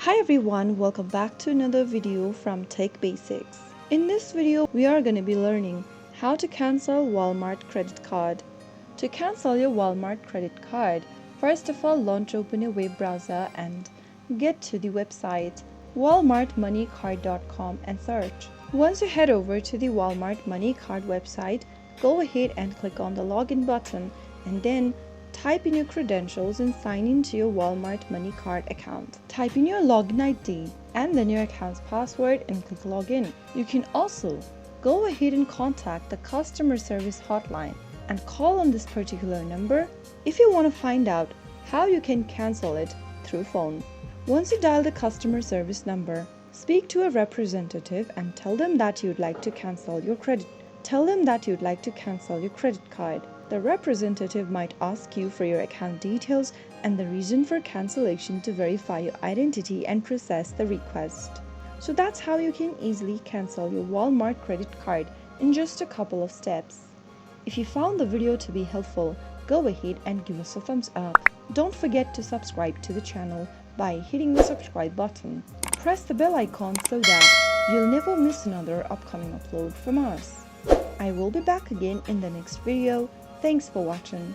Hi everyone, welcome back to another video from Tech Basics. In this video, we are going to be learning how to cancel Walmart credit card. To cancel your Walmart credit card, first of all launch open your web browser and get to the website walmartmoneycard.com and search. Once you head over to the Walmart Money Card website, go ahead and click on the login button and then type in your credentials and sign into your Walmart Money Card account. Type in your login ID and then your account's password and click login. You can also go ahead and contact the customer service hotline and call on this particular number if you want to find out how you can cancel it through phone. Once you dial the customer service number, speak to a representative and tell them that you'd like to cancel your credit card. The representative might ask you for your account details and the reason for cancellation to verify your identity and process the request. So that's how you can easily cancel your Walmart credit card in just a couple of steps. If you found the video to be helpful, go ahead and give us a thumbs up. Don't forget to subscribe to the channel by hitting the subscribe button. Press the bell icon so that you'll never miss another upcoming upload from us. I will be back again in the next video. Thanks for watching.